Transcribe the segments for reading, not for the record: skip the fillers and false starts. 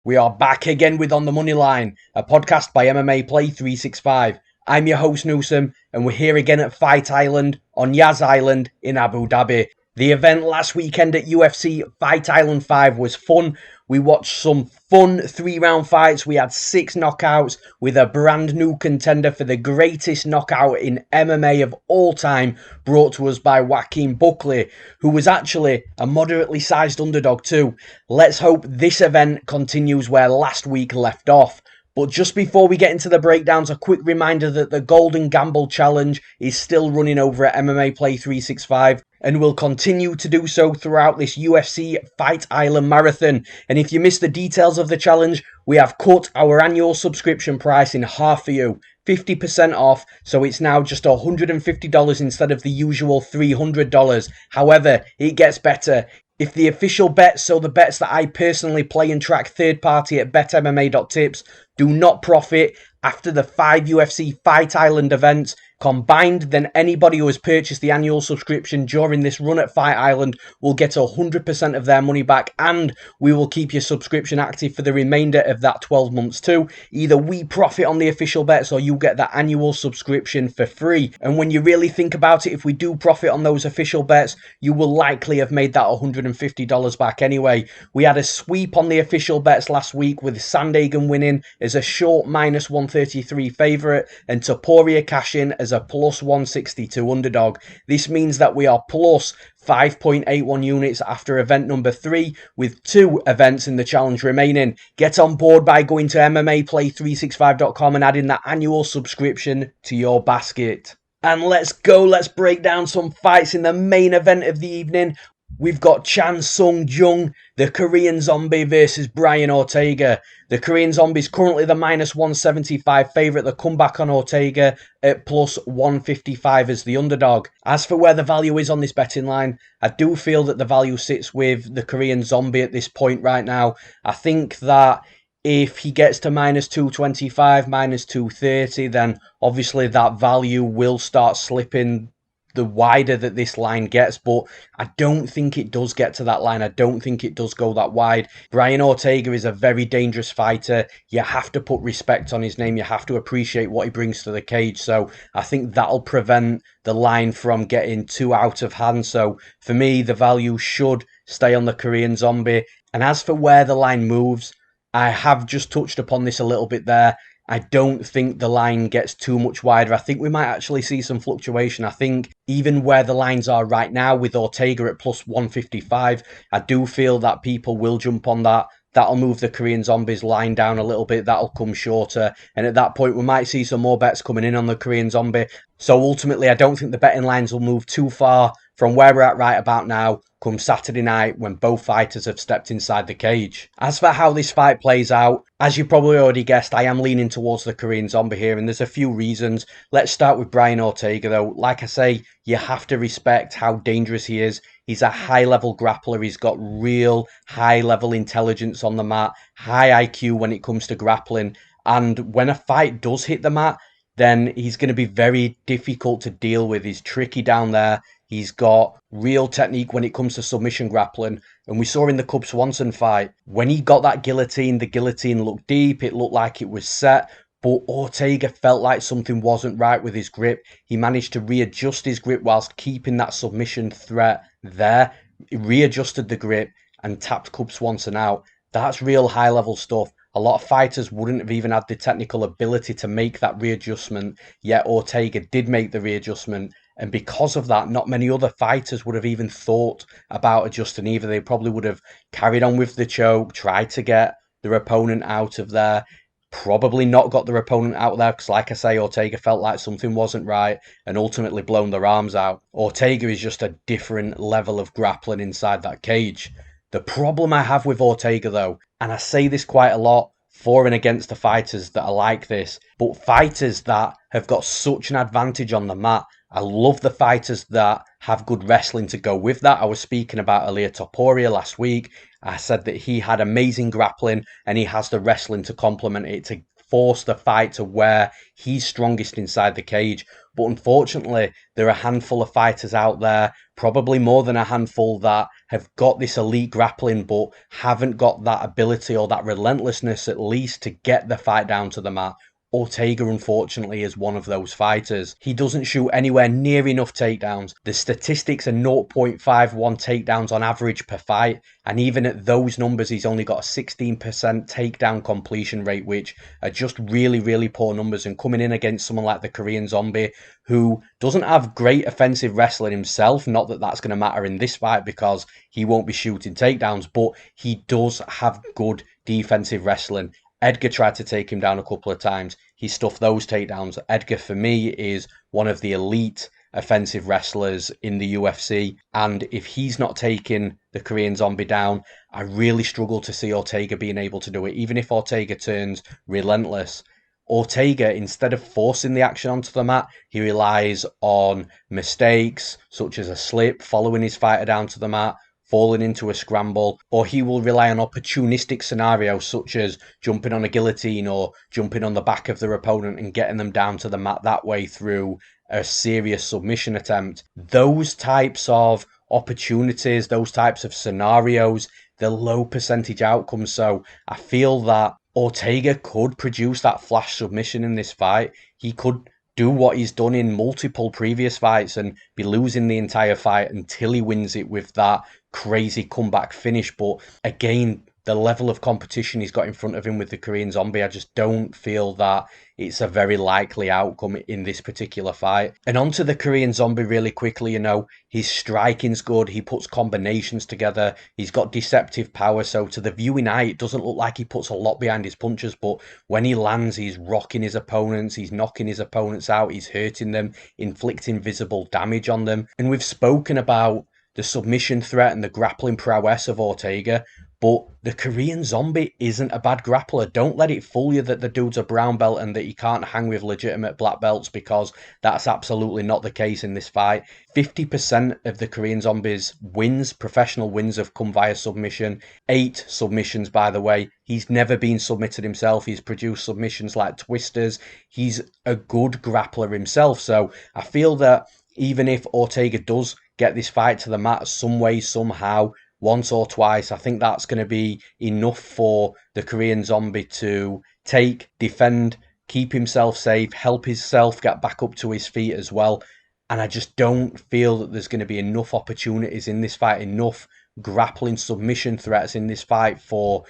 We are back again with On the Moneyline, a podcast by MMAPlay365. I'm your host Newsome, and we're here again at Fight Island on Yas Island in Abu Dhabi. The event last weekend at UFC Fight Island 5 was fun. We watched some fun 3-round fights. We had 6 knockouts with a brand new contender for the greatest knockout in MMA of all time, brought to us by Joaquin Buckley, who was actually a moderately sized underdog too. Let's hope this event continues where last week left off. But just before we get into the breakdowns, a quick reminder that the Golden Gamble Challenge is still running over at MMAPlay365 and will continue to do so throughout this UFC Fight Island marathon. And if you missed the details of the challenge, we have cut our annual subscription price in half for you. 50% off, so it's now just $150 instead of the usual $300. However, it gets better. If the official bets, so the bets that I personally play and track third party at betmma.tips, do not profit after the 5 UFC Fight Island events combined, then anybody who has purchased the annual subscription during this run at Fight Island will get 100% of their money back, and we will keep your subscription active for the remainder of that 12 months too. Either we profit on the official bets or you get that annual subscription for free. And when you really think about it, if we do profit on those official bets, you will likely have made that $150 back anyway. We had a sweep on the official bets last week with Sandhagen winning as a short -133 favourite and Topuria cashing as a +162 underdog. This means that we are plus 5.81 units after event number 3, with 2 events in the challenge remaining. Get on board by going to MMAPlay365.com and adding that annual subscription to your basket. And let's break down some fights in the main event of the evening. We've got Chan Sung Jung, the Korean Zombie, versus Brian Ortega. The Korean Zombie is currently the -175 favourite. The comeback on Ortega at +155 as the underdog. As for where the value is on this betting line, I do feel that the value sits with the Korean Zombie at this point right now. I think that if he gets to -225, -230, then obviously that value will start slipping the wider that this line gets, but I don't think it does get to that line. I don't think it does go that wide. Brian Ortega is a very dangerous fighter. You have to put respect on his name. You have to appreciate what he brings to the cage. So I think that'll prevent the line from getting too out of hand. So for me, the value should stay on the Korean Zombie. And as for where the line moves, I have just touched upon this a little bit there. I don't think the line gets too much wider. I think we might actually see some fluctuation. I think even where the lines are right now with Ortega at +155, I do feel that people will jump on that. That'll move the Korean Zombie's line down a little bit. That'll come shorter. And at that point, we might see some more bets coming in on the Korean Zombie. So ultimately, I don't think the betting lines will move too far from where we're at right about now come Saturday night when both fighters have stepped inside the cage. As for how this fight plays out, as you probably already guessed, I am leaning towards the Korean Zombie here, and there's a few reasons. Let's start with Brian Ortega though. Like I say, you have to respect how dangerous he is. He's a high-level grappler. He's got real high-level intelligence on the mat, high IQ when it comes to grappling. And when a fight does hit the mat, then he's going to be very difficult to deal with. He's tricky down there. He's got real technique when it comes to submission grappling. And we saw in the Cub Swanson fight, when he got that guillotine, the guillotine looked deep. It looked like it was set. But Ortega felt like something wasn't right with his grip. He managed to readjust his grip whilst keeping that submission threat there. He readjusted the grip and tapped Cub Swanson out. That's real high-level stuff. A lot of fighters wouldn't have even had the technical ability to make that readjustment, yet Ortega did make the readjustment. And because of that, not many other fighters would have even thought about adjusting either. They probably would have carried on with the choke, tried to get their opponent out of there, probably not got their opponent out there because, like I say, Ortega felt like something wasn't right and ultimately blown their arms out. Ortega is just a different level of grappling inside that cage. The problem I have with Ortega, though, and I say this quite a lot for and against the fighters that are like this, but fighters that have got such an advantage on the mat, I love the fighters that have good wrestling to go with that. I was speaking about Ilia Topuria last week. I said that he had amazing grappling and he has the wrestling to complement it, to force the fight to where he's strongest inside the cage. But unfortunately, there are a handful of fighters out there, probably more than a handful, that have got this elite grappling but haven't got that ability or that relentlessness at least to get the fight down to the mat. Ortega, unfortunately, is one of those fighters. He doesn't shoot anywhere near enough takedowns. The statistics are 0.51 takedowns on average per fight, and even at those numbers, he's only got a 16% takedown completion rate, which are just really, really poor numbers. And coming in against someone like the Korean Zombie, who doesn't have great offensive wrestling himself, not that that's going to matter in this fight because he won't be shooting takedowns, but he does have good defensive wrestling. Edgar tried to take him down a couple of times. He stuffed those takedowns. Edgar, for me, is one of the elite offensive wrestlers in the UFC. And if he's not taking the Korean Zombie down, I really struggle to see Ortega being able to do it. Even if Ortega turns relentless, Ortega, instead of forcing the action onto the mat, he relies on mistakes, such as a slip, following his fighter down to the mat, falling into a scramble, or he will rely on opportunistic scenarios such as jumping on a guillotine or jumping on the back of their opponent and getting them down to the mat that way through a serious submission attempt. Those types of opportunities, those types of scenarios, they're low percentage outcomes. So I feel that Ortega could produce that flash submission in this fight. He could do what he's done in multiple previous fights and be losing the entire fight until he wins it with that crazy comeback finish. But again, the level of competition he's got in front of him with the Korean Zombie, I just don't feel that it's a very likely outcome in this particular fight. And onto the Korean Zombie really quickly, his striking's good, he puts combinations together, he's got deceptive power, so to the viewing eye, it doesn't look like he puts a lot behind his punches, but when he lands, he's rocking his opponents, he's knocking his opponents out, he's hurting them, inflicting visible damage on them. And we've spoken about the submission threat and the grappling prowess of Ortega, but the Korean Zombie isn't a bad grappler. Don't let it fool you that the dude's a brown belt and that he can't hang with legitimate black belts, because that's absolutely not the case in this fight. 50% of the Korean Zombie's wins, professional wins, have come via submission. 8 submissions, by the way. He's never been submitted himself. He's produced submissions like twisters. He's a good grappler himself. So I feel that even if Ortega does get this fight to the mat some way, somehow, once or twice, I think that's going to be enough for the Korean Zombie to take, defend, keep himself safe, help himself get back up to his feet as well. And I just don't feel that there's going to be enough opportunities in this fight, enough grappling submission threats in this fight for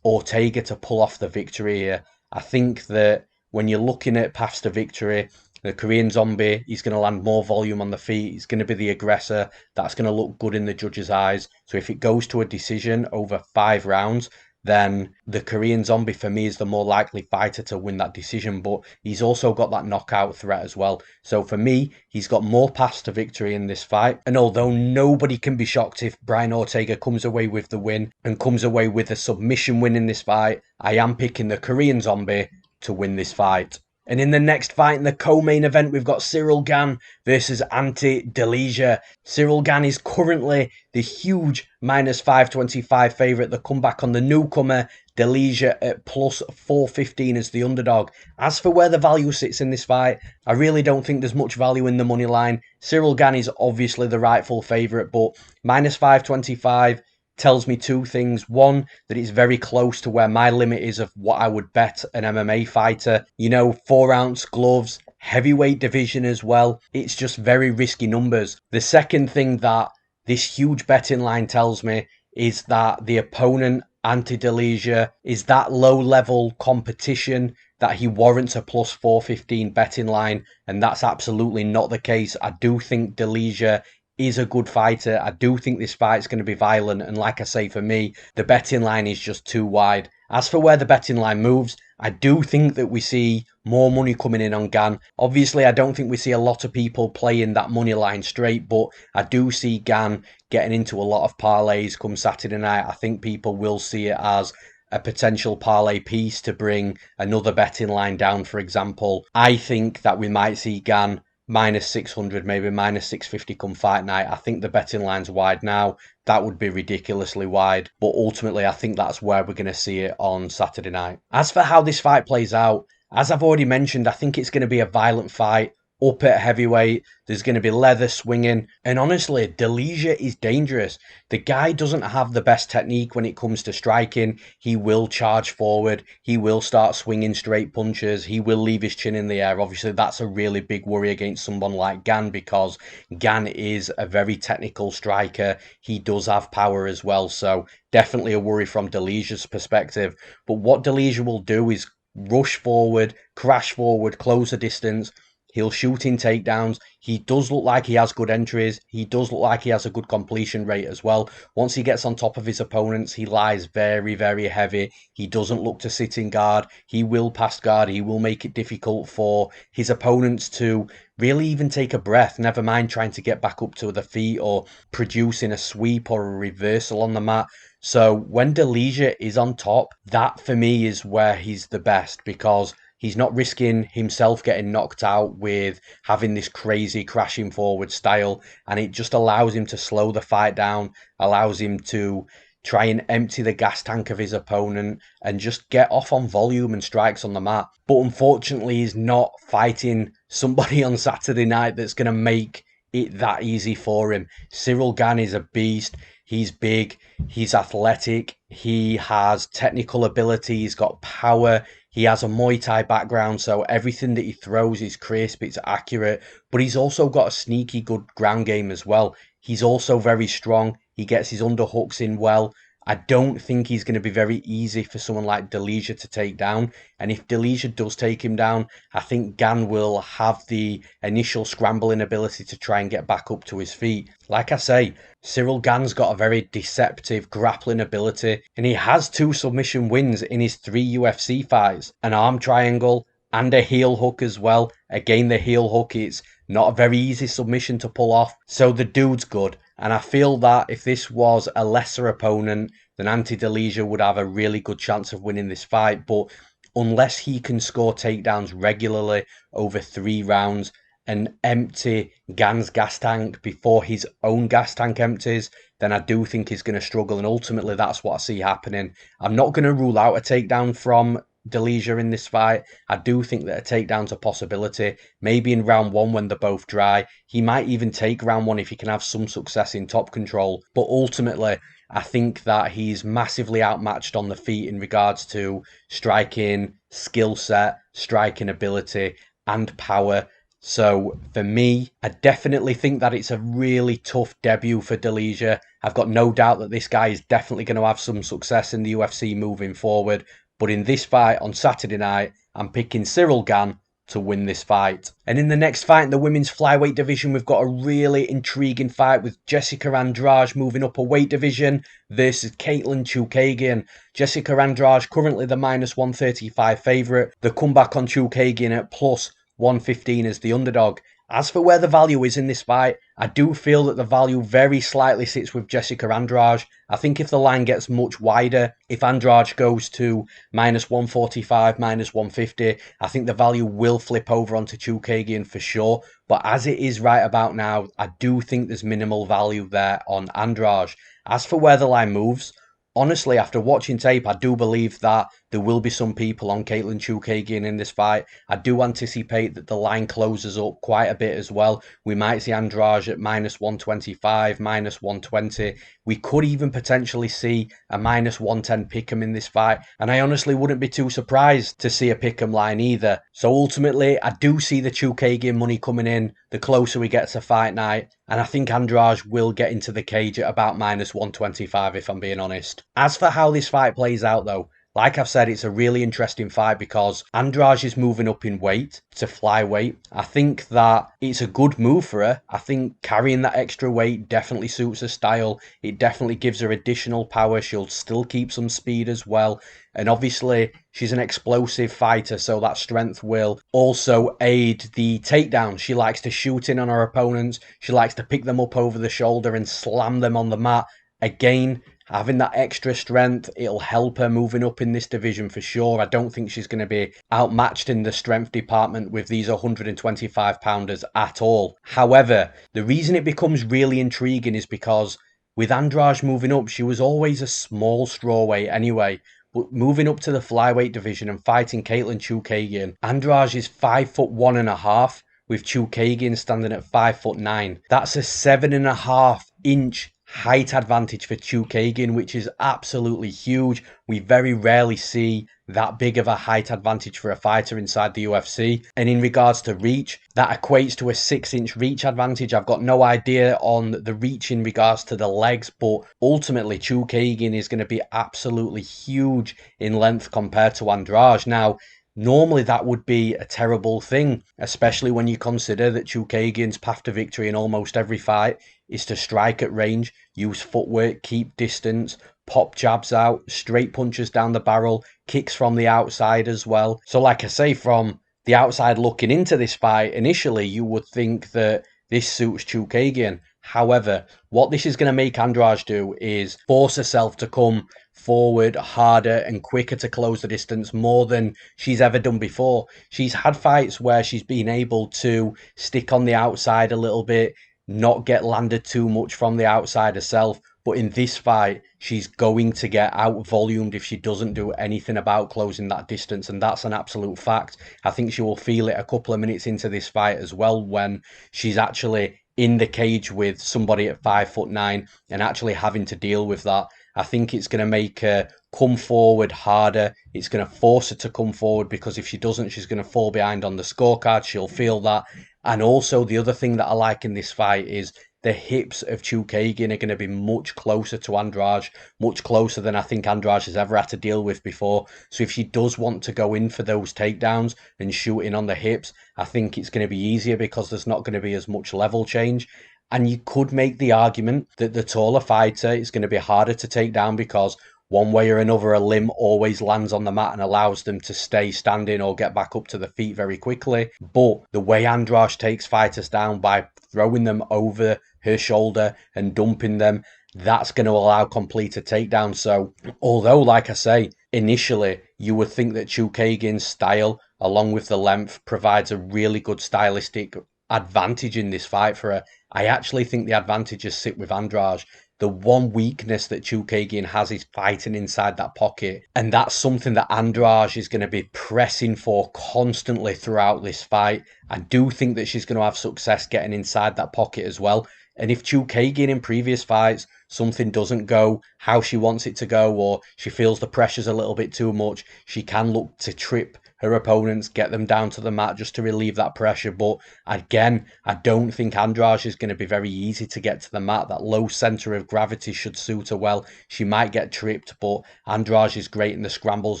Ortega to pull off the victory here. I think that when you're looking at paths to victory, the Korean Zombie, he's going to land more volume on the feet. He's going to be the aggressor. That's going to look good in the judges' eyes. So if it goes to a decision over 5 rounds, then the Korean Zombie, for me, is the more likely fighter to win that decision. But he's also got that knockout threat as well. So for me, he's got more paths to victory in this fight. And although nobody can be shocked if Brian Ortega comes away with the win and comes away with a submission win in this fight, I am picking the Korean Zombie to win this fight. And in the next fight, in the co-main event, we've got Cyrille Gan versus Ante Delija. Cyrille Gan is currently the huge minus 525 favourite. The comeback on the newcomer, Delija, at plus 415 as the underdog. As for where the value sits in this fight, I really don't think there's much value in the money line. Cyrille Gan is obviously the rightful favourite, but minus 525... tells me 2 things. One, that it's very close to where my limit is of what I would bet an MMA fighter. 4-ounce gloves, heavyweight division as well. It's just very risky numbers. The second thing that this huge betting line tells me is that the opponent, Ante Delija, is that low-level competition that he warrants a plus 415 betting line, and that's absolutely not the case. I do think Delija is a good fighter. I do think this fight's going to be violent, and like I say, for me, the betting line is just too wide. As for where the betting line moves, I do think that we see more money coming in on Gan. Obviously, I don't think we see a lot of people playing that money line straight, but I do see Gan getting into a lot of parlays come Saturday night. I think people will see it as a potential parlay piece to bring another betting line down, for example. I think that we might see Gan minus 600, maybe minus 650 come fight night. I think the betting line's wide now. That would be ridiculously wide. But ultimately, I think that's where we're going to see it on Saturday night. As for how this fight plays out, as I've already mentioned, I think it's going to be a violent fight. up at heavyweight. There's going to be leather swinging. And honestly, Delija is dangerous. The guy doesn't have the best technique when it comes to striking. He will charge forward. He will start swinging straight punches. He will leave his chin in the air. Obviously, that's a really big worry against someone like Gane, because Gane is a very technical striker. He does have power as well. So definitely a worry from Delija's perspective. But what Delija will do is rush forward, crash forward, close the distance. He'll shoot in takedowns. He does look like he has good entries. He does look like he has a good completion rate as well. Once he gets on top of his opponents, he lies very, very heavy. He doesn't look to sit in guard. He will pass guard. He will make it difficult for his opponents to really even take a breath, never mind trying to get back up to the feet or producing a sweep or a reversal on the mat. So when Delija is on top, that for me is where he's the best, because he's not risking himself getting knocked out with having this crazy crashing forward style, and it just allows him to slow the fight down, allows him to try and empty the gas tank of his opponent and just get off on volume and strikes on the mat. But unfortunately, he's not fighting somebody on Saturday night that's going to make it that easy for him. Cyrille Gan is a beast. He's big, he's athletic, he has technical ability, he's got power, he has a Muay Thai background, so everything that he throws is crisp, it's accurate, but he's also got a sneaky good ground game as well. He's also very strong, he gets his underhooks in well. I don't think he's going to be very easy for someone like Delija to take down. And if Delija does take him down, I think Gan will have the initial scrambling ability to try and get back up to his feet. Like I say, Cyrille Gan's got a very deceptive grappling ability, and he has 2 submission wins in his 3 UFC fights. An arm triangle and a heel hook as well. Again, the heel hook, it's not a very easy submission to pull off. So the dude's good. And I feel that if this was a lesser opponent, then Ante Delija would have a really good chance of winning this fight. But unless he can score takedowns regularly over 3 rounds and empty Gan's gas tank before his own gas tank empties, then I do think he's going to struggle. And ultimately, that's what I see happening. I'm not going to rule out a takedown from Delija in this fight. I do think that a takedown's a possibility. Maybe in round 1 when they're both dry. He might even take round 1 if he can have some success in top control. But ultimately, I think that he's massively outmatched on the feet in regards to striking, skill set, striking ability, and power. So for me, I definitely think that it's a really tough debut for Delija. I've got no doubt that this guy is definitely going to have some success in the UFC moving forward. But in this fight on Saturday night, I'm picking Cyrille Gan to win this fight. And in the next fight in the women's flyweight division, we've got a really intriguing fight with Jessica Andrade moving up a weight division versus Katlyn Chookagian. Jessica Andrade currently the -135 favourite. The comeback on Chookagian at +115 as the underdog. As for where the value is in this fight, I do feel that the value very slightly sits with Jessica Andrade. I think if the line gets much wider, if Andrade goes to -145, -150, I think the value will flip over onto Chookagian for sure. But as it is right about now, I do think there's minimal value there on Andrade. As for where the line moves, honestly, after watching tape, I do believe that there will be some people on Katlyn Chookagian in this fight. I do anticipate that the line closes up quite a bit as well. We might see Andrade at -125, -120. We could even potentially see a -110 pick'em in this fight. And I honestly wouldn't be too surprised to see a pick'em line either. So ultimately, I do see the Chookagian money coming in the closer we get to fight night. And I think Andrade will get into the cage at about -125 if I'm being honest. As for how this fight plays out though, like I've said, it's a really interesting fight because Andrade is moving up in weight to flyweight. I think that it's a good move for her. I think carrying that extra weight definitely suits her style. It definitely gives her additional power. She'll still keep some speed as well. And obviously, she's an explosive fighter, so that strength will also aid the takedown. She likes to shoot in on her opponents. She likes to pick them up over the shoulder and slam them on the mat. Again, having that extra strength, it'll help her moving up in this division for sure. I don't think she's going to be outmatched in the strength department with these 125-pounders at all. However, the reason it becomes really intriguing is because with Andrade moving up, she was always a small strawweight anyway. But moving up to the flyweight division and fighting Katlyn Chookagian, Andrade is 5'1.5", with Chookagian standing at 5'9". That's a 7.5-inch height advantage for Chookagian, which is absolutely huge. We very rarely see that big of a height advantage for a fighter inside the UFC. And in regards to reach, that equates to a 6-inch reach advantage. I've got no idea on the reach in regards to the legs, but ultimately Chookagian is going to be absolutely huge in length compared to Andrade. Now, normally that would be a terrible thing, especially when you consider that Chookagian's path to victory in almost every fight is to strike at range, use footwork, keep distance, pop jabs out, straight punches down the barrel, kicks from the outside as well. So like I say, from the outside looking into this fight, initially you would think that this suits Chookagian. However, what this is going to make Andrade do is force herself to come forward harder and quicker to close the distance more than she's ever done before. She's had fights where she's been able to stick on the outside a little bit, not get landed too much from the outside herself. But in this fight, she's going to get out-volumed if she doesn't do anything about closing that distance, and that's an absolute fact. I think she will feel it a couple of minutes into this fight as well when she's actually in the cage with somebody at 5'9" and actually having to deal with that. I think it's going to make her come forward harder. It's going to force her to come forward, because if she doesn't, she's going to fall behind on the scorecard. She'll feel that. And also, the other thing that I like in this fight is the hips of Chookagian are going to be much closer to Andrade, much closer than I think Andrade has ever had to deal with before. So if she does want to go in for those takedowns and shoot in on the hips, I think it's going to be easier because there's not going to be as much level change. And you could make the argument that the taller fighter is going to be harder to take down, because one way or another, a limb always lands on the mat and allows them to stay standing or get back up to the feet very quickly. But the way Andrade takes fighters down by throwing them over her shoulder and dumping them, that's going to allow completed takedowns. So although, like I say, initially you would think that Chookagian's style, along with the length, provides a really good stylistic advantage in this fight for her, I actually think the advantages sit with Andrade. The one weakness that Chookagian has is fighting inside that pocket. And that's something that Andrade is going to be pressing for constantly throughout this fight. I do think that she's going to have success getting inside that pocket as well. And if Chookagian in previous fights, something doesn't go how she wants it to go, or she feels the pressure's a little bit too much, she can look to trip her opponents, get them down to the mat just to relieve that pressure. But again, I don't think Andrade is going to be very easy to get to the mat. That low centre of gravity should suit her well. She might get tripped, but Andrade is great in the scrambles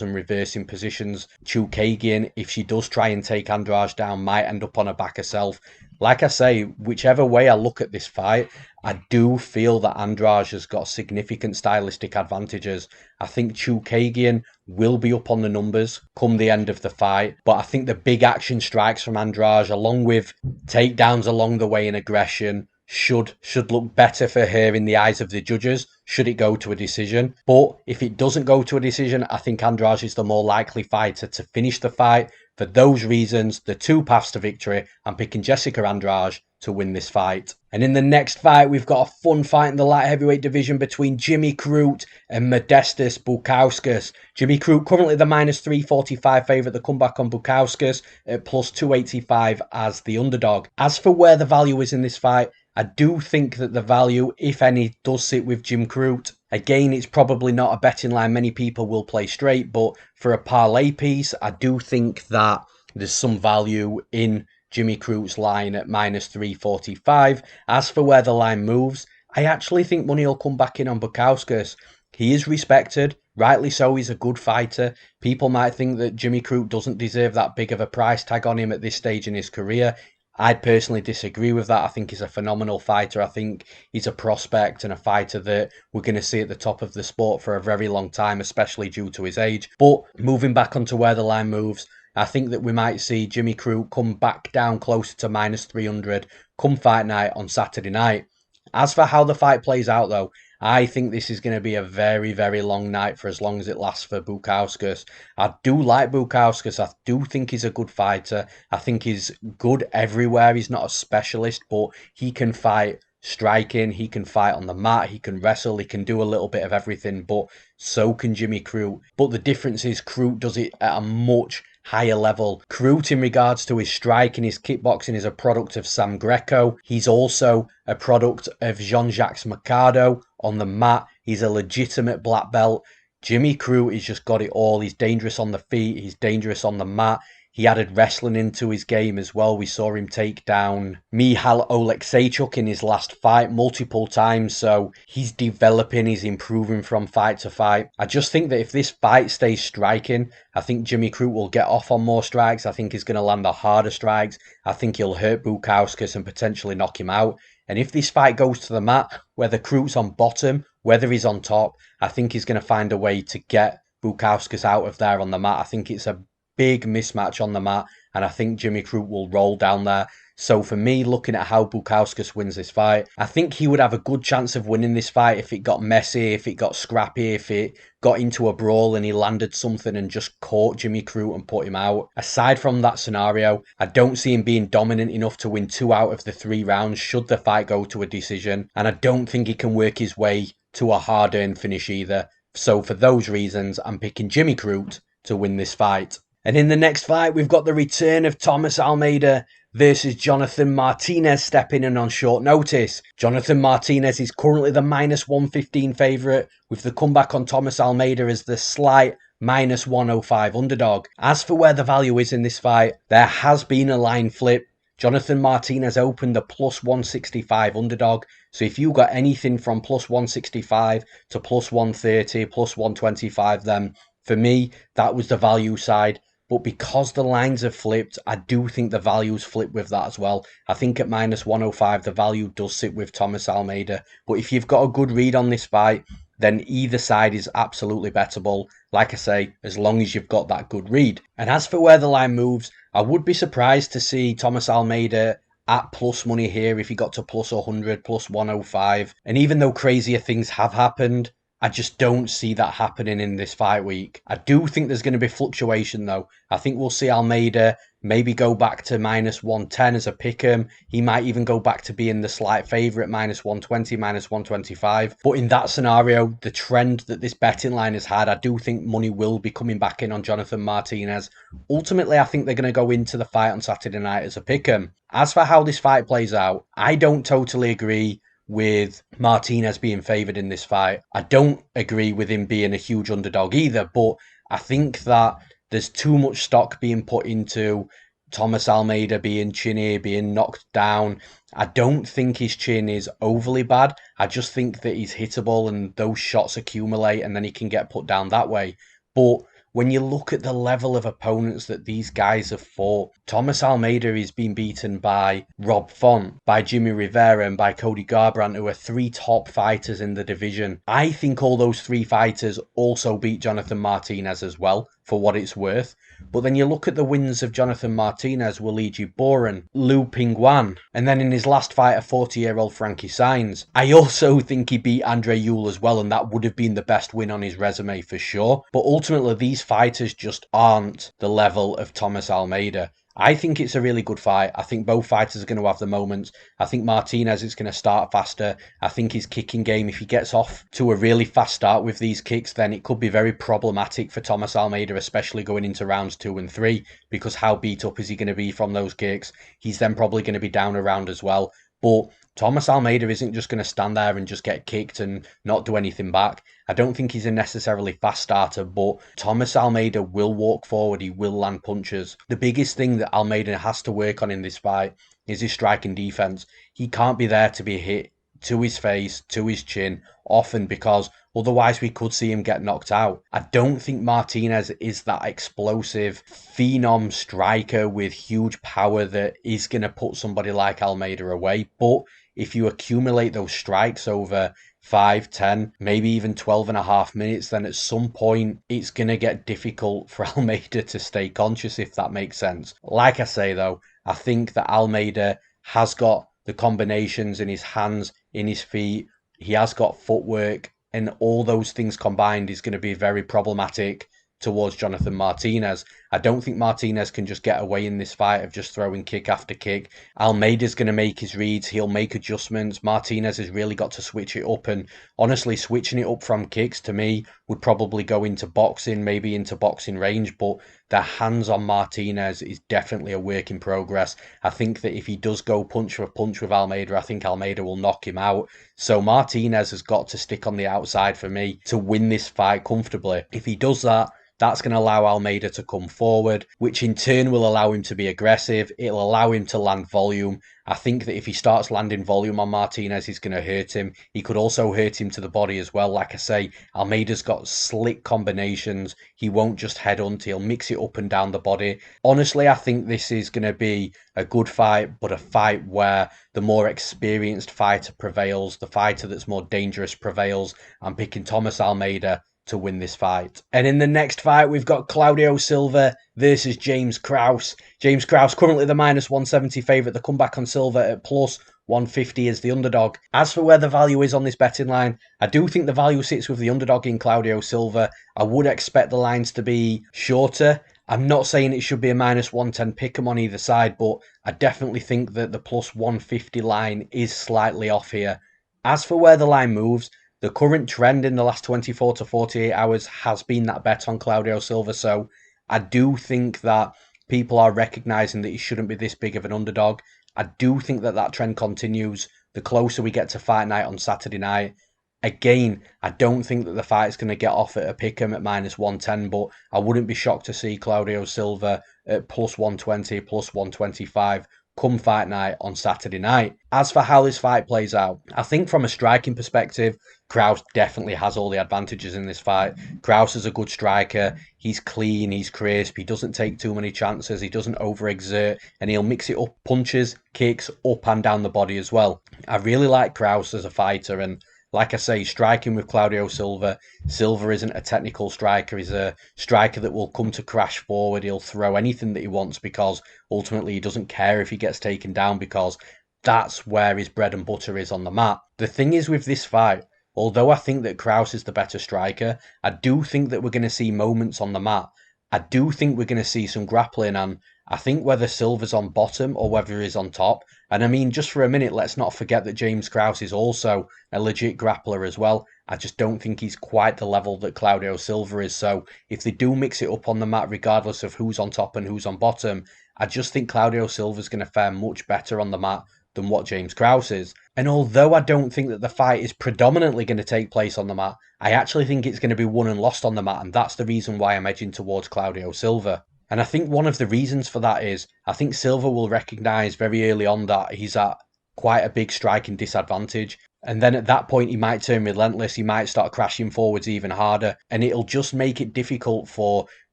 and reversing positions. Chookagian, if she does try and take Andrade down, might end up on her back herself. Like I say, whichever way I look at this fight, I do feel that Andrade has got significant stylistic advantages. I think Chookagian will be up on the numbers come the end of the fight, but I think the big action strikes from Andrade, along with takedowns along the way and aggression, should look better for her in the eyes of the judges, should it go to a decision. But if it doesn't go to a decision, I think Andrade is the more likely fighter to finish the fight. For those reasons, the two paths to victory, I'm picking Jessica Andrade to win this fight. And in the next fight, we've got a fun fight in the light heavyweight division between Jimmy Crute and Modestas Bukauskas. Jimmy Crute currently the -345 favourite, the comeback on Bukauskas at +285 as the underdog. As for where the value is in this fight, I do think that the value, if any, does sit with Jim Crute. Again, it's probably not a betting line many people will play straight, but for a parlay piece, I do think that there's some value in Jimmy Crute's line at -345. As for where the line moves, I actually think money will come back in on Bukauskas. He is respected, rightly so. He's a good fighter. People might think that Jimmy Crute doesn't deserve that big of a price tag on him at this stage in his career. I'd personally disagree with that. I think he's a phenomenal fighter. I think he's a prospect and a fighter that we're going to see at the top of the sport for a very long time, especially due to his age. But moving back onto where the line moves, I think that we might see Jimmy Crute come back down closer to -300 come fight night on Saturday night. As for how the fight plays out, though, I think this is going to be a very, very long night for as long as it lasts for Bukauskas. I do like Bukauskas. I do think he's a good fighter. I think he's good everywhere. He's not a specialist, but he can fight striking, he can fight on the mat, he can wrestle, he can do a little bit of everything, but so can Jimmy Crute. But the difference is Crute does it at a much higher level. Crute, in regards to his striking, his kickboxing, is a product of Sam Greco. He's also a product of Jean-Jacques Mercado on the mat. He's a legitimate black belt. Jimmy Crute has just got it all. He's dangerous on the feet. He's dangerous on the mat. He added wrestling into his game as well. We saw him take down Michal Oleksiejczuk in his last fight multiple times. So he's developing, he's improving from fight to fight. I just think that if this fight stays striking, I think Jimmy Crute will get off on more strikes. I think he's going to land the harder strikes. I think he'll hurt Bukauskas and potentially knock him out. And if this fight goes to the mat, whether Crute's on bottom, whether he's on top, I think he's going to find a way to get Bukauskas out of there on the mat. I think it's a big mismatch on the mat, and I think Jimmy Crute will roll down there. So for me, looking at how Bukauskas wins this fight, I think he would have a good chance of winning this fight if it got messy, if it got scrappy, if it got into a brawl and he landed something and just caught Jimmy Crute and put him out. Aside from that scenario, I don't see him being dominant enough to win 2 out of the 3 rounds should the fight go to a decision, and I don't think he can work his way to a hard-earned finish either. So for those reasons, I'm picking Jimmy Crute to win this fight. And in the next fight, we've got the return of Thomas Almeida versus Jonathan Martinez stepping in on short notice. Jonathan Martinez is currently the -115 favourite, with the comeback on Thomas Almeida as the slight -105 underdog. As for where the value is in this fight, there has been a line flip. Jonathan Martinez opened the +165 underdog. So if you got anything from +165 to +130, +125, then for me, that was the value side. But because the lines have flipped, I do think the values flip with that as well. I think at -105, the value does sit with Thomas Almeida. But if you've got a good read on this fight, then either side is absolutely bettable. Like I say, as long as you've got that good read. And as for where the line moves, I would be surprised to see Thomas Almeida at plus money here if he got to +100, +105. And even though crazier things have happened, I just don't see that happening in this fight week. I do think there's going to be fluctuation though. I think we'll see Almeida maybe go back to -110 as a pick'em. He might even go back to being the slight favourite, -120, -125. But in that scenario, the trend that this betting line has had, I do think money will be coming back in on Jonathan Martinez. Ultimately, I think they're going to go into the fight on Saturday night as a pick'em. As for how this fight plays out, I don't totally agree with Martinez being favoured in this fight. I don't agree with him being a huge underdog either, but I think that there's too much stock being put into Thomas Almeida being chinny, being knocked down. I don't think his chin is overly bad. I just think that he's hittable and those shots accumulate and then he can get put down that way. But when you look at the level of opponents that these guys have fought, Thomas Almeida is being beaten by Rob Font, by Jimmy Rivera, and by Cody Garbrandt, who are 3 top fighters in the division. I think all those 3 fighters also beat Jonathan Martinez as well, for what it's worth. But then you look at the wins of Jonathan Martinez, Luigi Boren, Lu Pingguan, and then in his last fight, a 40-year-old Frankie Saenz. I also think he beat Andre Ewell as well, and that would have been the best win on his resume for sure. But ultimately, these fighters just aren't the level of Thomas Almeida. I think it's a really good fight. I think both fighters are going to have the moments. I think Martinez is going to start faster. I think his kicking game, if he gets off to a really fast start with these kicks, then it could be very problematic for Thomas Almeida, especially going into rounds 2 and 3, because how beat up is he going to be from those kicks? He's then probably going to be down a round as well. But Thomas Almeida isn't just going to stand there and just get kicked and not do anything back. I don't think he's a necessarily fast starter, but Thomas Almeida will walk forward. He will land punches. The biggest thing that Almeida has to work on in this fight is his striking defense. He can't be there to be hit to his face, to his chin, often, because otherwise we could see him get knocked out. I don't think Martinez is that explosive phenom striker with huge power that is going to put somebody like Almeida away. But if you accumulate those strikes over 5, 10, maybe even 12.5 minutes, then at some point it's going to get difficult for Almeida to stay conscious, if that makes sense. Like I say though, I think that Almeida has got the combinations in his hands, in his feet. He has got footwork, and all those things combined is going to be very problematic towards Jonathan Martinez. I don't think Martinez can just get away in this fight of just throwing kick after kick. Almeida's going to make his reads. He'll make adjustments. Martinez has really got to switch it up. And honestly, switching it up from kicks to me would probably go into boxing, maybe into boxing range. But the hands on Martinez is definitely a work in progress. I think that if he does go punch for punch with Almeida, I think Almeida will knock him out. So Martinez has got to stick on the outside for me to win this fight comfortably. If he does that, that's going to allow Almeida to come forward, which in turn will allow him to be aggressive. It'll allow him to land volume. I think that if he starts landing volume on Martinez, he's going to hurt him. He could also hurt him to the body as well. Like I say, Almeida's got slick combinations. He won't just headhunt. He'll mix it up and down the body. Honestly, I think this is going to be a good fight, but a fight where the more experienced fighter prevails. The fighter that's more dangerous prevails. I'm picking Thomas Almeida to win this fight. And in the next fight, we've got Claudio Silva versus James Krause. James Krause currently the -170 favourite. The comeback on Silva at +150 is the underdog. As for where the value is on this betting line, I do think the value sits with the underdog in Claudio Silva. I would expect the lines to be shorter. I'm not saying it should be a -110 pick'em on either side, but I definitely think that the +150 line is slightly off here. As for where the line moves, the current trend in the last 24 to 48 hours has been that bet on Claudio Silva, so I do think that people are recognising that he shouldn't be this big of an underdog. I do think that that trend continues the closer we get to fight night on Saturday night. Again, I don't think that the fight's going to get off at a pick'em at -110, but I wouldn't be shocked to see Claudio Silva at +120, +125 come fight night on Saturday night. As for how this fight plays out, I think from a striking perspective, Krause definitely has all the advantages in this fight. Krause is a good striker. He's clean, he's crisp, he doesn't take too many chances, he doesn't overexert, and he'll mix it up, punches, kicks, up and down the body as well. I really like Krause as a fighter, and like I say, striking with Claudio Silva. Silva isn't a technical striker. He's a striker that will come to crash forward. He'll throw anything that he wants because ultimately he doesn't care if he gets taken down because that's where his bread and butter is on the mat. The thing is with this fight, although I think that Krause is the better striker, I do think that we're going to see moments on the mat. I do think we're going to see some grappling, and I think whether Silva's on bottom or whether he's on top. And I mean, just for a minute, let's not forget that James Krause is also a legit grappler as well. I just don't think he's quite the level that Claudio Silva is. So if they do mix it up on the mat, regardless of who's on top and who's on bottom, I just think Claudio Silva's going to fare much better on the mat than what James Krause is. And although I don't think that the fight is predominantly going to take place on the mat, I actually think it's going to be won and lost on the mat, and that's the reason why I'm edging towards Claudio Silva. And I think one of the reasons for that is, I think Silva will recognise very early on that he's at quite a big striking disadvantage. And then at that point, he might turn relentless. He might start crashing forwards even harder. And it'll just make it difficult for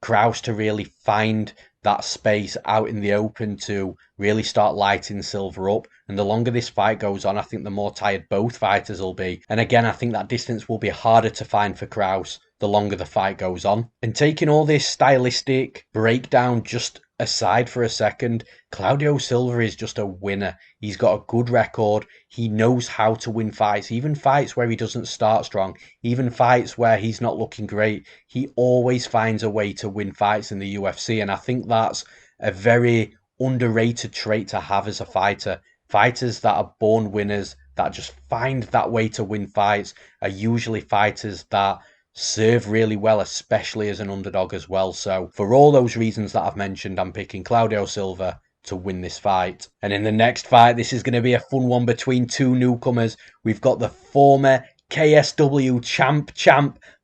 Krause to really find that space out in the open to really start lighting Silva up. And the longer this fight goes on, I think the more tired both fighters will be. And again, I think that distance will be harder to find for Krause the longer the fight goes on. And taking all this stylistic breakdown just aside for a second, Claudio Silva is just a winner. He's got a good record. He knows how to win fights, even fights where he doesn't start strong, even fights where he's not looking great. He always finds a way to win fights in the UFC, and I think that's a very underrated trait to have as a fighter. Fighters that are born winners, that just find that way to win fights, are usually fighters that serve really well, especially as an underdog as well. So for all those reasons that I've mentioned, I'm picking Claudio Silva to win this fight. And in the next fight, this is going to be a fun one between two newcomers. We've got the former KSW champ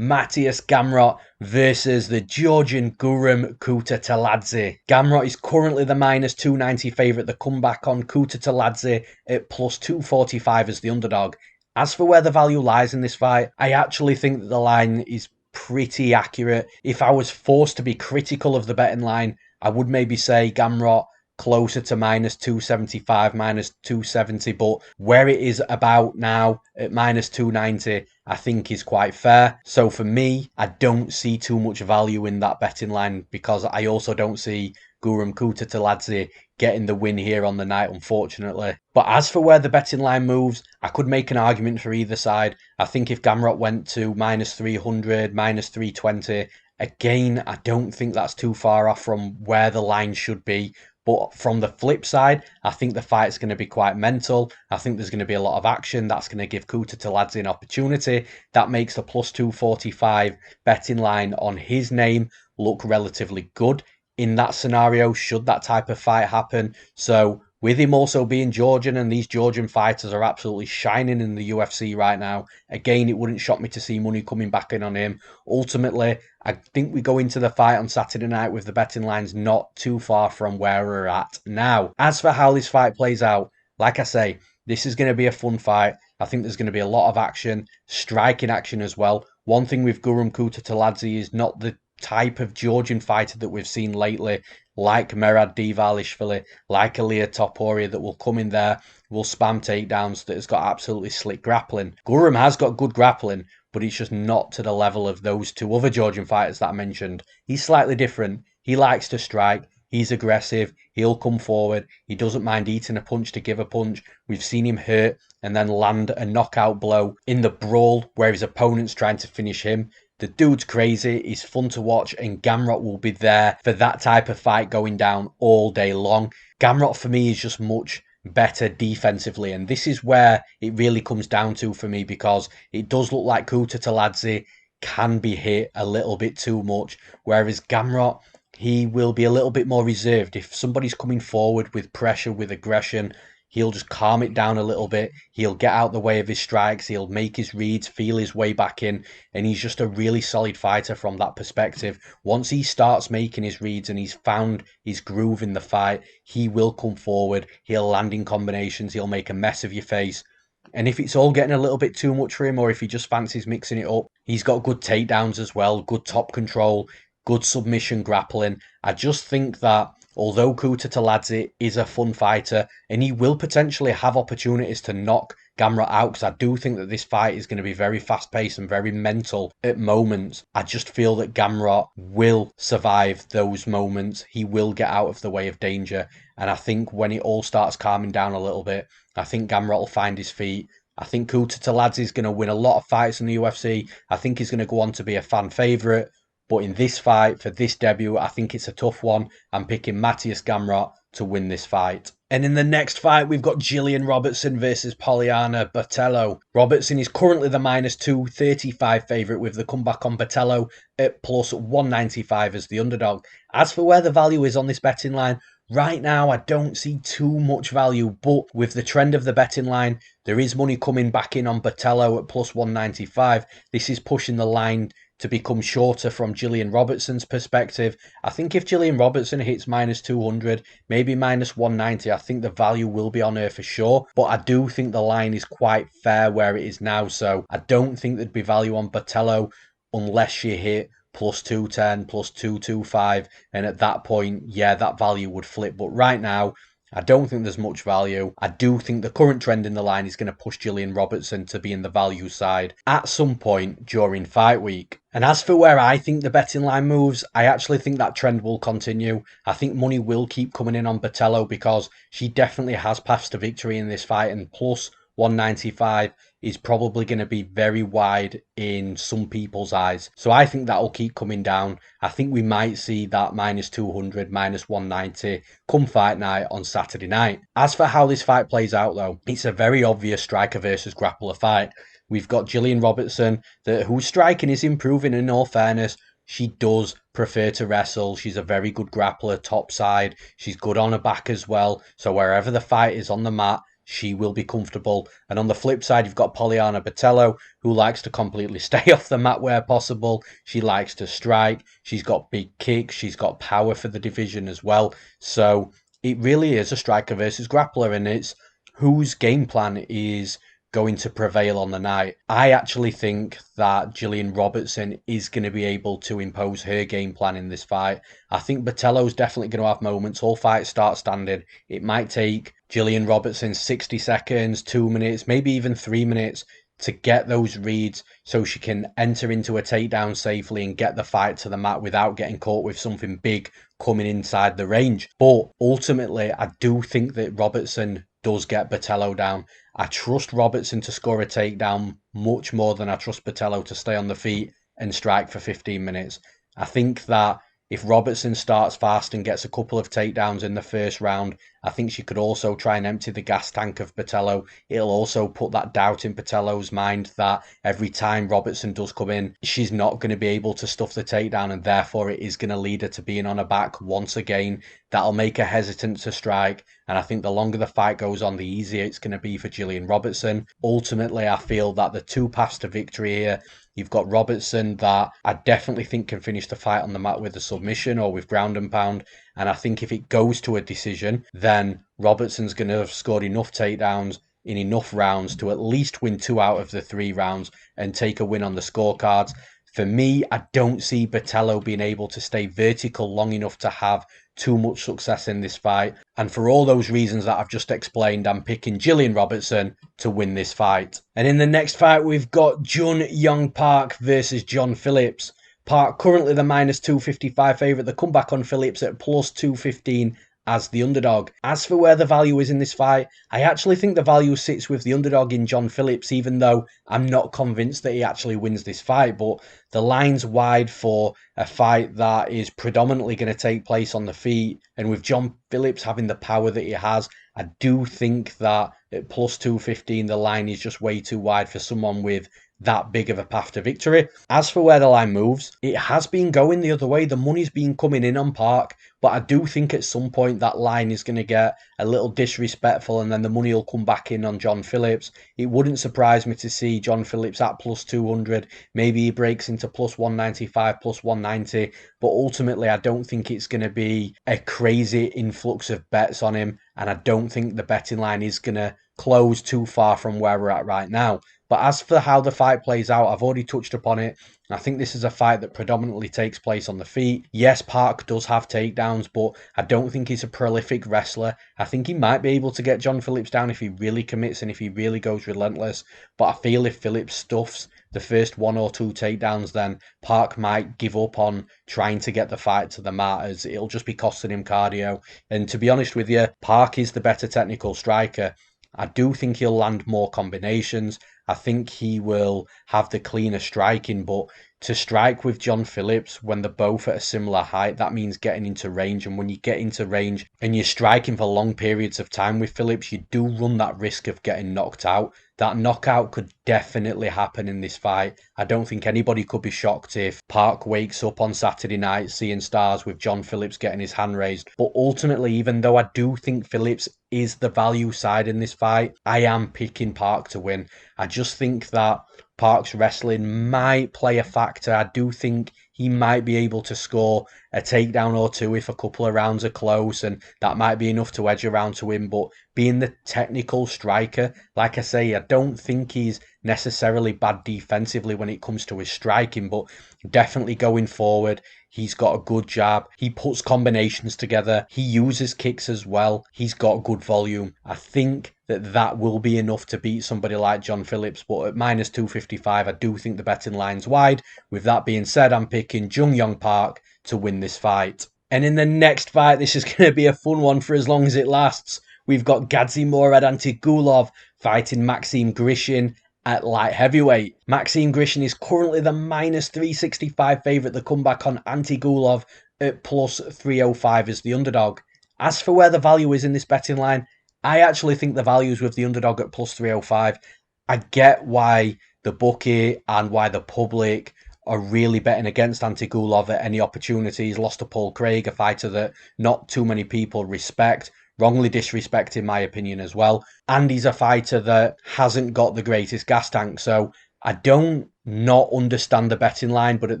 Mateusz Gamrot versus the Georgian Guram Kutateladze. Gamrot is currently the -290 favourite. The comeback on Kutateladze at +245 as the underdog. As for where the value lies in this fight, I actually think that the line is pretty accurate. If I was forced to be critical of the betting line, I would maybe say Gamrot closer to -275, -270, but where it is about now at -290, I think is quite fair. So for me, I don't see too much value in that betting line because I also don't see Guram Kutateladze getting the win here on the night, unfortunately. But as for where the betting line moves, I could make an argument for either side. I think if Gamrot went to -300, -320, Again, I don't think that's too far off from where the line should be. But from the flip side, I think the fight's going to be quite mental. I think there's going to be a lot of action. That's going to give Kutateladze an opportunity. That makes the plus 245 betting line on his name look relatively good in that scenario, should that type of fight happen. So with him also being Georgian, and these Georgian fighters are absolutely shining in the UFC right now, again, it wouldn't shock me to see money coming back in on him. Ultimately, I think we go into the fight on Saturday night with the betting lines not too far from where we're at now. As for how this fight plays out, like I say, this is going to be a fun fight. I think there's going to be a lot of action, striking action as well. One thing with Guram Kutateladze is not the type of Georgian fighter that we've seen lately, like Merab Dvalishvili, like Ilia Topuria, that will come in there, will spam takedowns, that has got absolutely slick grappling. Guram has got good grappling, but it's just not to the level of those two other Georgian fighters that I mentioned. He's slightly different. He likes to strike. He's aggressive. He'll come forward. He doesn't mind eating a punch to give a punch. We've seen him hurt and then land a knockout blow in the brawl where his opponent's trying to finish him. The dude's crazy, he's fun to watch, and Gamrot will be there for that type of fight going down all day long. Gamrot for me is just much better defensively, and this is where it really comes down to for me, because it does look like Kutateladze can be hit a little bit too much, whereas Gamrot, he will be a little bit more reserved. If somebody's coming forward with pressure, with aggression, he'll just calm it down a little bit. He'll get out the way of his strikes. He'll make his reads, feel his way back in. And he's just a really solid fighter from that perspective. Once he starts making his reads and he's found his groove in the fight, he will come forward. He'll land in combinations. He'll make a mess of your face. And if it's all getting a little bit too much for him, or if he just fancies mixing it up, he's got good takedowns as well, good top control, good submission grappling. I just think that although Kutateladze is a fun fighter, and he will potentially have opportunities to knock Gamrot out, because I do think that this fight is going to be very fast-paced and very mental at moments, I just feel that Gamrot will survive those moments. He will get out of the way of danger, and I think when it all starts calming down a little bit, I think Gamrot will find his feet. I think Kutateladze is going to win a lot of fights in the UFC. I think he's going to go on to be a fan favourite. But in this fight, for this debut, I think it's a tough one. I'm picking Mateusz Gamrot to win this fight. And in the next fight, we've got Gillian Robertson versus Poliana Botelho. Robertson is currently the minus 235 favourite, with the comeback on Botelho at plus 195 as the underdog. As for where the value is on this betting line, right now I don't see too much value, but with the trend of the betting line, there is money coming back in on Botelho at plus 195. This is pushing the line to become shorter from Gillian Robertson's perspective. I think if Gillian Robertson hits minus 200, maybe minus 190, I think the value will be on her for sure. But I do think the line is quite fair where it is now, so I don't think there'd be value on Botelho unless she hit plus 210, plus 225, and at that point, yeah, that value would flip. But right now, I don't think there's much value. I do think the current trend in the line is going to push Gillian Robertson to be in the value side at some point during fight week. And as for where I think the betting line moves, I actually think that trend will continue. I think money will keep coming in on Botelho because she definitely has paths to victory in this fight, and plus 195 is probably going to be very wide in some people's eyes. So I think that will keep coming down. I think we might see that minus 200, minus 190 come fight night on Saturday night. As for how this fight plays out though, it's a very obvious striker versus grappler fight. We've got Gillian Robertson, whose striking is improving in all fairness. She does prefer to wrestle. She's a very good grappler, top side. She's good on her back as well. So wherever the fight is on the mat, she will be comfortable. And on the flip side, you've got Poliana Botelho, who likes to completely stay off the mat where possible. She likes to strike. She's got big kicks. She's got power for the division as well. So it really is a striker versus grappler, and it's whose game plan is going to prevail on the night. I actually think that Gillian Robertson is going to be able to impose her game plan in this fight. I think Botelho's definitely going to have moments. All fights start standing. It might take Gillian Robertson 60 seconds, 2 minutes, maybe even 3 minutes to get those reads so she can enter into a takedown safely and get the fight to the mat without getting caught with something big coming inside the range. But ultimately, I do think that Robertson does get Botelho down. I trust Robertson to score a takedown much more than I trust Botelho to stay on the feet and strike for 15 minutes. I think that if Robertson starts fast and gets a couple of takedowns in the first round, I think she could also try and empty the gas tank of Botelho. It'll also put that doubt in Botelho's mind that every time Robertson does come in, she's not going to be able to stuff the takedown, and therefore it is going to lead her to being on her back once again. That'll make her hesitant to strike, and I think the longer the fight goes on, the easier it's going to be for Gillian Robertson. Ultimately, I feel that the two paths to victory here, you've got Robertson that I definitely think can finish the fight on the mat with a submission or with ground and pound. And I think if it goes to a decision, then Robertson's going to have scored enough takedowns in enough rounds to at least win 2 out of the 3 rounds and take a win on the scorecards. For me, I don't see Botelho being able to stay vertical long enough to have too much success in this fight. And for all those reasons that I've just explained, I'm picking Gillian Robertson to win this fight. And in the next fight, we've got Jun Yong Park versus John Phillips. Park currently the minus 255 favourite. The comeback on Phillips at plus 215 as the underdog. As for where the value is in this fight, I actually think the value sits with the underdog in John Phillips, even though I'm not convinced that he actually wins this fight. But the line's wide for a fight that is predominantly going to take place on the feet. And with John Phillips having the power that he has, I do think that at plus 215, the line is just way too wide for someone with that big of a path to victory. As for where the line moves, it has been going the other way. The money's been coming in on Park, but I do think at some point that line is going to get a little disrespectful and then the money will come back in on John Phillips. It wouldn't surprise me to see John Phillips at plus 200. Maybe he breaks into plus 195, plus 190, but ultimately I don't think it's going to be a crazy influx of bets on him, and I don't think the betting line is going to close too far from where we're at right now. But as for how the fight plays out, I've already touched upon it. I think this is a fight that predominantly takes place on the feet. Yes, Park does have takedowns, but I don't think he's a prolific wrestler. I think he might be able to get John Phillips down if he really commits and if he really goes relentless. But I feel if Phillips stuffs the first 1 or 2 takedowns, then Park might give up on trying to get the fight to the mat, as it'll just be costing him cardio. And to be honest with you, Park is the better technical striker. I do think he'll land more combinations. I think he will have the cleaner striking, but to strike with John Phillips when they're both at a similar height, that means getting into range. And when you get into range and you're striking for long periods of time with Phillips, you do run that risk of getting knocked out. That knockout could definitely happen in this fight. I don't think anybody could be shocked if Park wakes up on Saturday night seeing stars with John Phillips getting his hand raised. But ultimately, even though I do think Phillips is the value side in this fight, I am picking Park to win. I just think that Park's wrestling might play a factor. I do think he might be able to score a takedown or 2 if a couple of rounds are close, and that might be enough to edge around to him. But being the technical striker, like I say, I don't think he's necessarily bad defensively when it comes to his striking, but definitely going forward, he's got a good jab. He puts combinations together. He uses kicks as well. He's got good volume. I think that will be enough to beat somebody like John Phillips, but at minus 255, I do think the betting line's wide. With that being said, I'm picking Jun Yong Park to win this fight. And in the next fight, this is going to be a fun one for as long as it lasts. We've got Gadzhimurad Antigulov fighting Maxim Grishin at light heavyweight. Maxim Grishin is currently the minus 365 favourite. The comeback on Antigulov at plus 305 as the underdog. As for where the value is in this betting line, I actually think the value is with the underdog at plus 305. I get why the bookie and why the public are really betting against Antigulov at any opportunity. He's lost to Paul Craig, a fighter that not too many people respect. Wrongly disrespect in my opinion as well. And he's a fighter that hasn't got the greatest gas tank. So I don't not understand the betting line, but at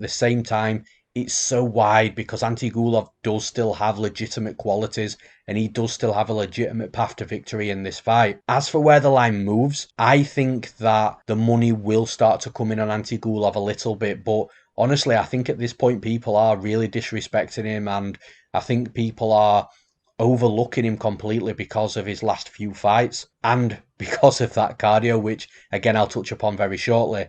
the same time, it's so wide because Antigulov does still have legitimate qualities and he does still have a legitimate path to victory in this fight. As for where the line moves, I think that the money will start to come in on Antigulov a little bit, but honestly, I think at this point people are really disrespecting him, and I think people are overlooking him completely because of his last few fights and because of that cardio, which again I'll touch upon very shortly.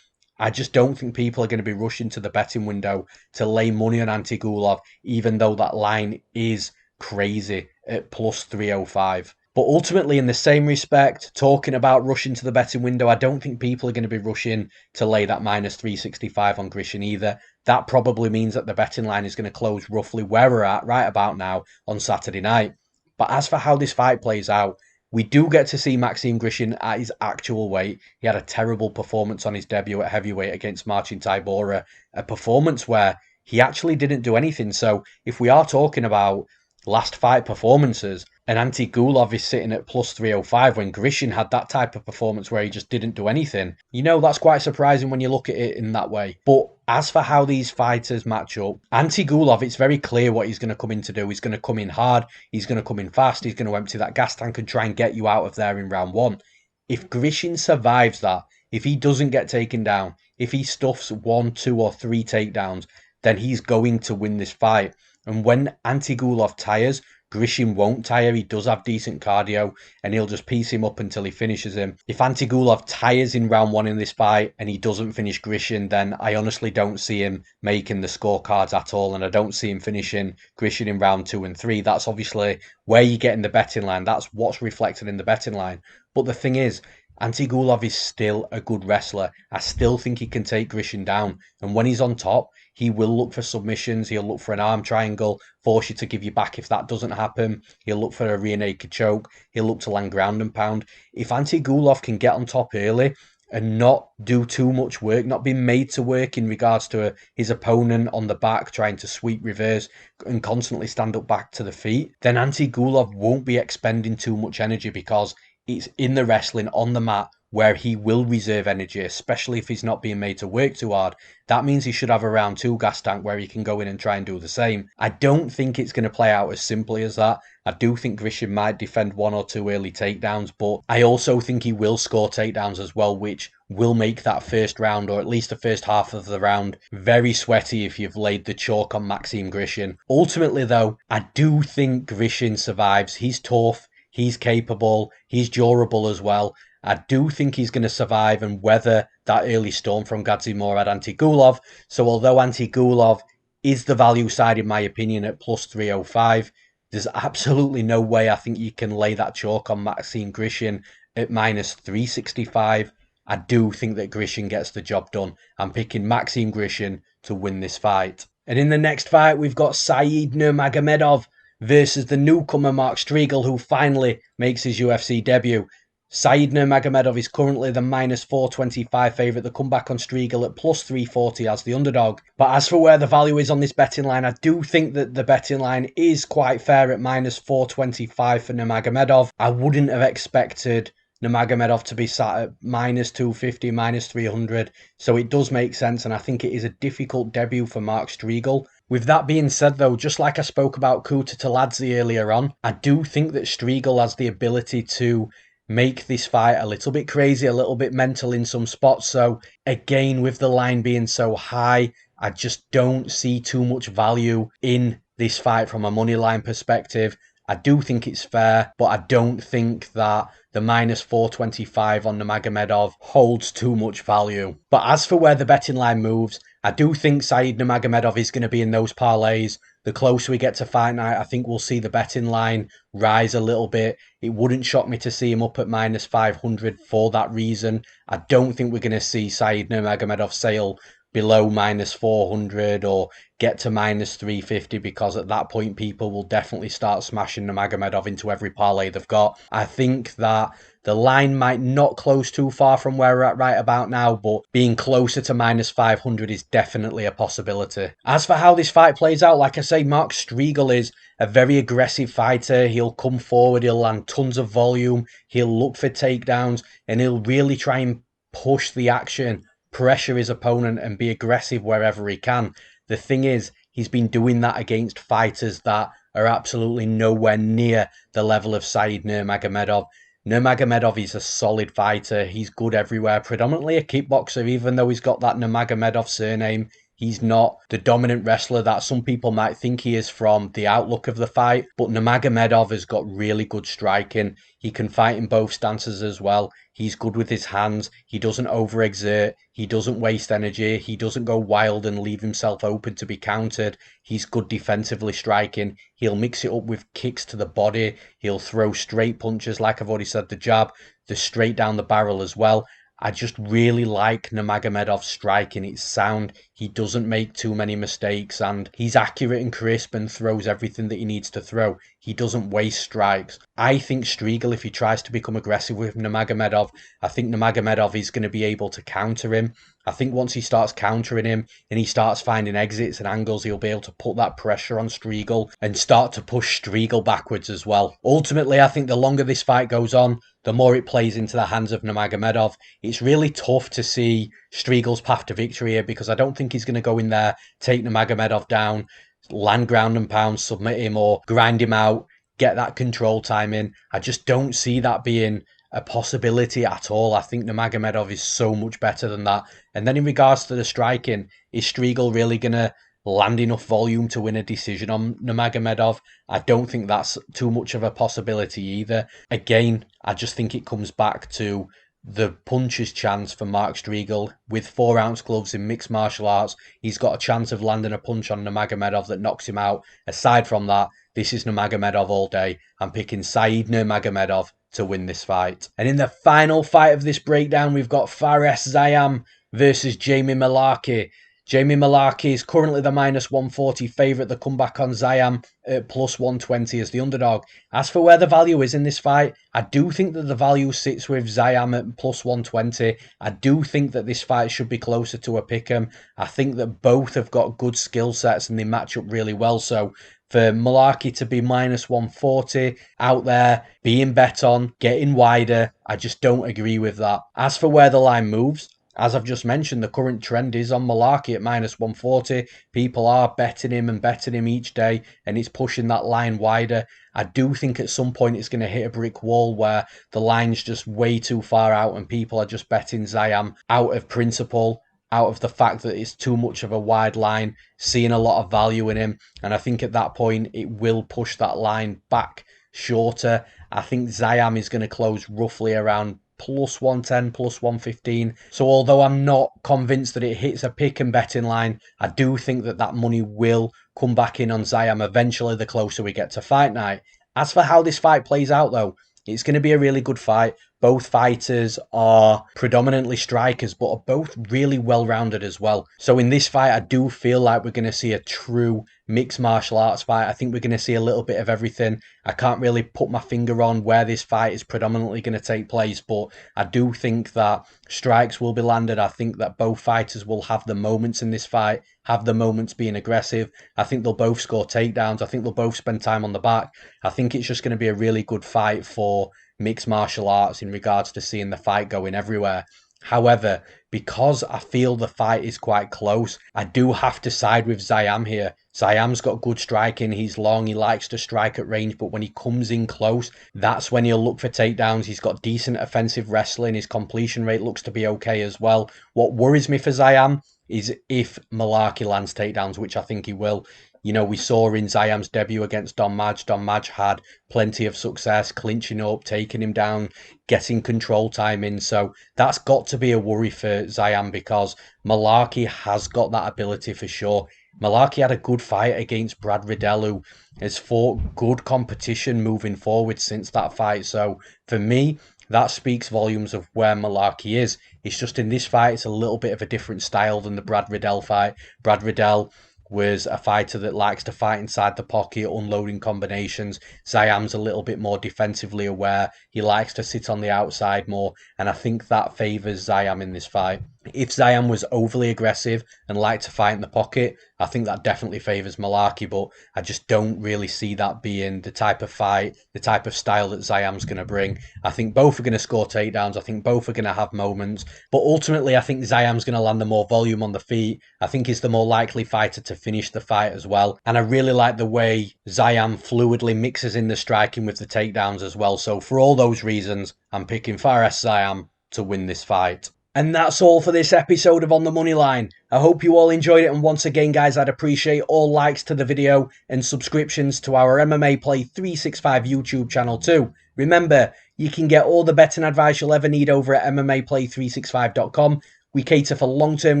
I just don't think people are going to be rushing to the betting window to lay money on Antigulov, even though that line is crazy at plus 305. But ultimately, in the same respect, talking about rushing to the betting window, I don't think people are going to be rushing to lay that minus 365 on Grishin either. That probably means that the betting line is going to close roughly where we're at right about now on Saturday night. But as for how this fight plays out, we do get to see Maxim Grishin at his actual weight. He had a terrible performance on his debut at heavyweight against Marcin Tybura, a performance where he actually didn't do anything. So if we are talking about last fight performances, and Ante Gulov is sitting at plus 305 when Grishin had that type of performance where he just didn't do anything. That's quite surprising when you look at it in that way. But as for how these fighters match up, Ante Gulov, it's very clear what he's going to come in to do. He's going to come in hard, he's going to come in fast, he's going to empty that gas tank and try and get you out of there in round one. If Grishin survives that, if he doesn't get taken down, if he stuffs 1, 2 or 3 takedowns, then he's going to win this fight. And when Ante Gulov tires, Grishin won't tire. He does have decent cardio and he'll just piece him up until he finishes him. If Ante Gulov tires in round 1 in this fight and he doesn't finish Grishin, then I honestly don't see him making the scorecards at all, and I don't see him finishing Grishin in round 2 and 3. That's obviously where you get in the betting line. That's what's reflected in the betting line. But the thing is, Ante Gulov is still a good wrestler. I still think he can take Grishin down. And when he's on top, he will look for submissions. He'll look for an arm triangle, force you to give you back if that doesn't happen. He'll look for a rear naked choke. He'll look to land ground and pound. If Ante Gulov can get on top early and not do too much work, not be made to work in regards to his opponent on the back, trying to sweep reverse and constantly stand up back to the feet, then Ante Gulov won't be expending too much energy, because it's in the wrestling on the mat where he will reserve energy, especially if he's not being made to work too hard. That means he should have a round 2 gas tank where he can go in and try and do the same. I don't think it's going to play out as simply as that. I do think Grishin might defend 1 or 2 early takedowns, but I also think he will score takedowns as well, which will make that first round, or at least the first half of the round, very sweaty if you've laid the chalk on Maxim Grishin. Ultimately though, I do think Grishin survives. He's tough, he's capable, he's durable as well. I do think he's going to survive and weather that early storm from Gadzhimurad Ante Gulov. So although Ante Gulov is the value side in my opinion at plus 305, there's absolutely no way I think you can lay that chalk on Maxim Grishin at minus 365. I do think that Grishin gets the job done. I'm picking Maxim Grishin to win this fight. And in the next fight, we've got Said Nurmagomedov versus the newcomer Mark Striegel, who finally makes his UFC debut. Said Nurmagomedov is currently the minus 425 favourite. The comeback on Striegel at plus 340 as the underdog. But as for where the value is on this betting line, I do think that the betting line is quite fair at minus 425 for Nurmagomedov. I wouldn't have expected Nurmagomedov to be sat at minus 250, minus 300. So it does make sense, and I think it is a difficult debut for Mark Striegel. With that being said though, just like I spoke about Kutateladze earlier on, I do think that Striegel has the ability to make this fight a little bit crazy, a little bit mental in some spots. So again, with the line being so high, I just don't see too much value in this fight from a money line perspective. I do think it's fair, but I don't think that the minus 425 on Nurmagomedov holds too much value. But as for where the betting line moves, I do think Said Nurmagomedov is going to be in those parlays. The closer we get to fight night, I think we'll see the betting line rise a little bit. It wouldn't shock me to see him up at minus 500 for that reason. I don't think we're going to see Said Nurmagomedov sail below minus 400 or get to minus 350, because at that point people will definitely start smashing Nurmagomedov into every parlay they've got. I think that the line might not close too far from where we're at right about now, but being closer to minus 500 is definitely a possibility. As for how this fight plays out, like I say, Mark Striegel is a very aggressive fighter. He'll come forward, he'll land tons of volume, he'll look for takedowns, and he'll really try and push the action, pressure his opponent and be aggressive wherever he can. The thing is, he's been doing that against fighters that are absolutely nowhere near the level of Said Nurmagomedov. Nurmagomedov is a solid fighter. He's good everywhere, predominantly a kickboxer, even though he's got that Nurmagomedov surname. He's not the dominant wrestler that some people might think he is from the outlook of the fight, but Nurmagomedov has got really good striking. He can fight in both stances as well. He's good with his hands. He doesn't overexert. He doesn't waste energy. He doesn't go wild and leave himself open to be countered. He's good defensively striking. He'll mix it up with kicks to the body. He'll throw straight punches, like I've already said, the jab, the straight down the barrel as well. I just really like Nurmagomedov's striking. It's sound. He doesn't make too many mistakes and he's accurate and crisp and throws everything that he needs to throw. He doesn't waste strikes. I think Ciryl, if he tries to become aggressive with Nurmagomedov, I think Nurmagomedov is going to be able to counter him. I think once he starts countering him and he starts finding exits and angles, he'll be able to put that pressure on Ciryl and start to push Ciryl backwards as well. Ultimately, I think the longer this fight goes on, the more it plays into the hands of Nurmagomedov. It's really tough to see Striegel's path to victory here because I don't think he's going to go in there, take Nurmagomedov down, land ground and pound, submit him or grind him out, get that control time in. I just don't see that being a possibility at all. I think Nurmagomedov is so much better than that. And then in regards to the striking, is Ciryl really going to land enough volume to win a decision on Nurmagomedov? I don't think that's too much of a possibility either. Again, I just think it comes back to the puncher's chance for Mark Ciryl. With 4-ounce gloves in mixed martial arts, he's got a chance of landing a punch on Nurmagomedov that knocks him out. Aside from that, this is Nurmagomedov all day. I'm picking Said Nurmagomedov to win this fight. And in the final fight of this breakdown, we've got Fares Ziam versus Jamie Mullarkey. Jamie Mullarkey is currently the -140 favourite. The comeback on Ziam at +120 as the underdog. As for where the value is in this fight, I do think that the value sits with Ziam at +120. I do think that this fight should be closer to a pick'em. I think that both have got good skill sets and they match up really well. So for Mullarkey to be -140 out there, being bet on, getting wider, I just don't agree with that. As for where the line moves, as I've just mentioned, the current trend is on Mullarkey at -140. People are betting him each day, and it's pushing that line wider. I do think at some point it's going to hit a brick wall where the line's just way too far out and people are just betting Ziam out of principle, out of the fact that it's too much of a wide line, seeing a lot of value in him. And I think at that point, it will push that line back shorter. I think Ziam is going to close roughly around +110, +115. So although I'm not convinced that it hits a pick and betting line, I do think that that money will come back in on Ziam eventually the closer we get to fight night. As for how this fight plays out though, it's going to be a really good fight. Both fighters are predominantly strikers, but are both really well-rounded as well. So in this fight, I do feel like we're going to see a true mixed martial arts fight. I think we're going to see a little bit of everything. I can't really put my finger on where this fight is predominantly going to take place, but I do think that strikes will be landed. I think that both fighters will have the moments in this fight, have the moments being aggressive. I think they'll both score takedowns. I think they'll both spend time on the back. I think it's just going to be a really good fight for mixed martial arts in regards to seeing the fight going everywhere. However, because I feel the fight is quite close, I do have to side with Ziam here. Ziam's got good striking, he's long, he likes to strike at range, but when he comes in close, that's when he'll look for takedowns. He's got decent offensive wrestling, his completion rate looks to be okay as well. What worries me for Ziam is if Mullarkey lands takedowns, which I think he will. You know, we saw in Ziam's debut against Don Madge had plenty of success, clinching up, taking him down, getting control time in. So that's got to be a worry for Ziam because Mullarkey has got that ability for sure. Mullarkey had a good fight against Brad Riddell, who has fought good competition moving forward since that fight. So for me, that speaks volumes of where Mullarkey is. It's just in this fight, it's a little bit of a different style than the Brad Riddell fight. Brad Riddell was a fighter that likes to fight inside the pocket, unloading combinations. Ziam's a little bit more defensively aware. He likes to sit on the outside more, and I think that favours Ziam in this fight. If Ziam was overly aggressive and liked to fight in the pocket, I think that definitely favours Mullarkey, but I just don't really see that being the type of fight, the type of style that Ziam's going to bring. I think both are going to score takedowns. I think both are going to have moments, but ultimately I think Ziam's going to land the more volume on the feet. I think he's the more likely fighter to finish the fight as well, and I really like the way Ziam fluidly mixes in the striking with the takedowns as well. So for all those reasons, I'm picking Fares Ziam to win this fight. And that's all for this episode of On the Moneyline. I hope you all enjoyed it, and once again guys, I'd appreciate all likes to the video and subscriptions to our MMA Play 365 YouTube channel too. Remember, you can get all the betting advice you'll ever need over at MMAPlay365.com. We cater for long-term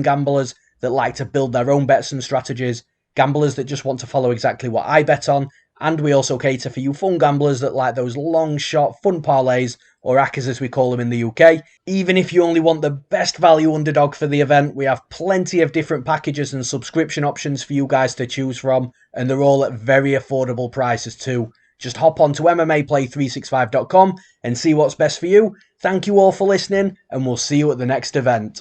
gamblers that like to build their own bets and strategies, gamblers that just want to follow exactly what I bet on, and we also cater for you fun gamblers that like those long shot fun parlays, or ACCAs as we call them in the UK. Even if you only want the best value underdog for the event, we have plenty of different packages and subscription options for you guys to choose from, and they're all at very affordable prices too. Just hop on to MMAPlay365.com and see what's best for you. Thank you all for listening, and we'll see you at the next event.